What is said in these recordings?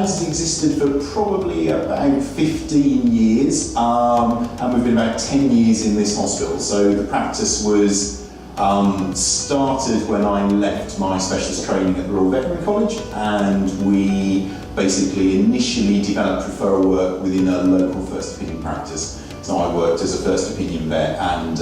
Downs has existed for probably about 15 years, and we've been about 10 years in this hospital. So the practice was started when I left my specialist training at the Royal Veterinary College, and we basically initially developed referral work within a local first opinion practice. So I worked as a first opinion vet and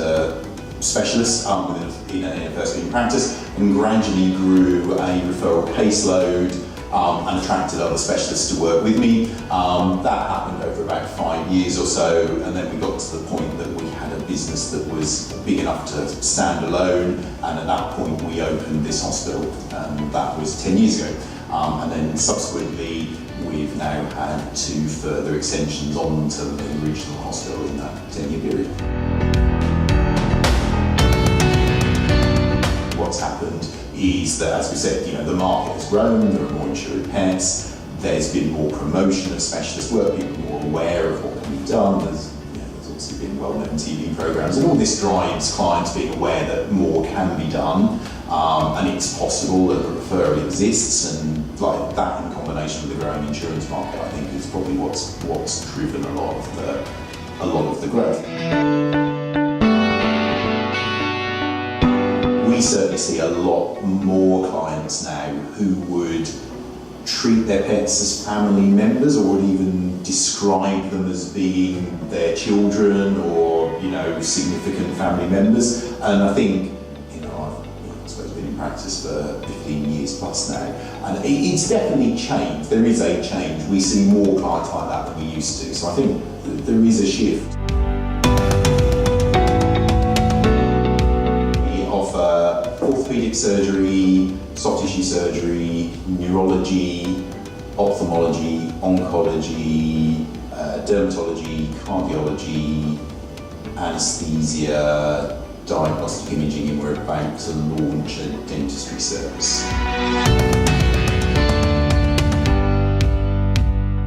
specialist in a first opinion practice, and gradually grew a referral caseload and attracted other specialists to work with me. That happened over about 5 years or so, and then we got to the point that we had a business that was big enough to stand alone, and at that point we opened this hospital, and that was 10 years ago. And then subsequently we've now had 2 further extensions onto the original hospital in that 10-year period. What's happened is that, as we said, the market has grown, there are more insured pets, there's been more promotion of specialist work, people are more aware of what can be done, there's obviously been well-known TV programmes, and all this drives clients being aware that more can be done, and it's possible that the referral exists, and like that in combination with the growing insurance market, I think is probably what's driven a lot of the growth. We certainly see a lot more clients now who would treat their pets as family members, or would even describe them as being their children or significant family members. And I think I suppose I've been in practice for 15 years plus now, and it's definitely changed. There is a change. We see more clients like that than we used to. So I think there is a shift. Orthopedic surgery, soft tissue surgery, neurology, ophthalmology, oncology, dermatology, cardiology, anaesthesia, diagnostic imaging, and we're about to launch a dentistry service.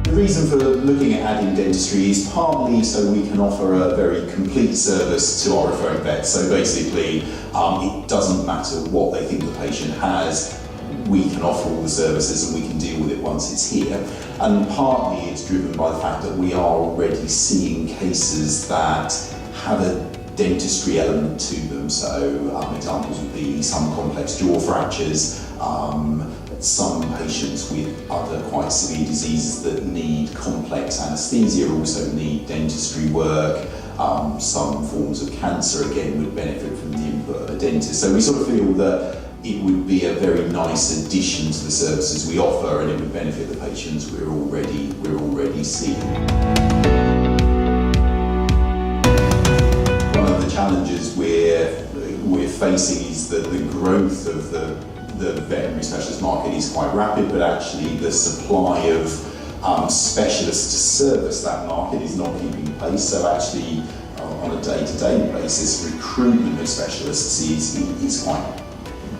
The reason for looking at adding dentistry is partly so we can offer a very complete service to our referring vets. So basically, it doesn't matter what they think the patient has, we can offer all the services and we can deal with it once it's here. And partly it's driven by the fact that we are already seeing cases that have a dentistry element to them. So examples would be some complex jaw fractures, some patients with other quite severe diseases that need complex anaesthesia also need dentistry work. Some forms of cancer again would benefit from the input of a dentist. So we sort of feel that it would be a very nice addition to the services we offer, and it would benefit the patients we're already seeing. One of the challenges we're facing is that the growth of the veterinary specialist market is quite rapid, but actually the supply of specialists to service that market is not keeping pace. So actually, on a day-to-day basis, recruitment of specialists is quite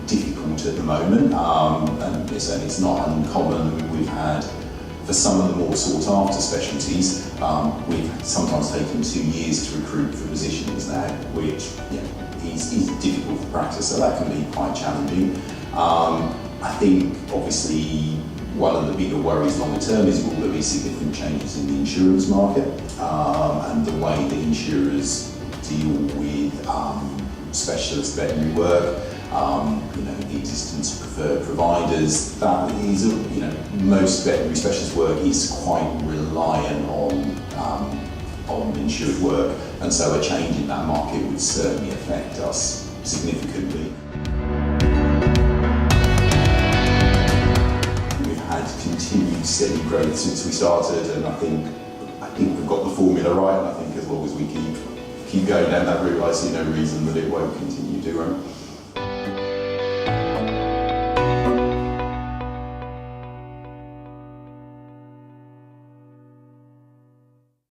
difficult at the moment, and it's not uncommon. We've had, for some of the more sought-after specialties, we've sometimes taken 2 years to recruit for positions now, which is difficult for practice, so that can be quite challenging. I think obviously one of the bigger worries longer term is will there be significant changes in the insurance market and the way that insurers deal with specialist veterinary work, the existence of preferred providers. That is, most veterinary specialist work is quite reliant on insured work, and so a change in that market would certainly affect us significantly. Continued steady growth since we started, and I think we've got the formula right, and I think as long as we keep going down that route, I see no reason that it won't continue to grow.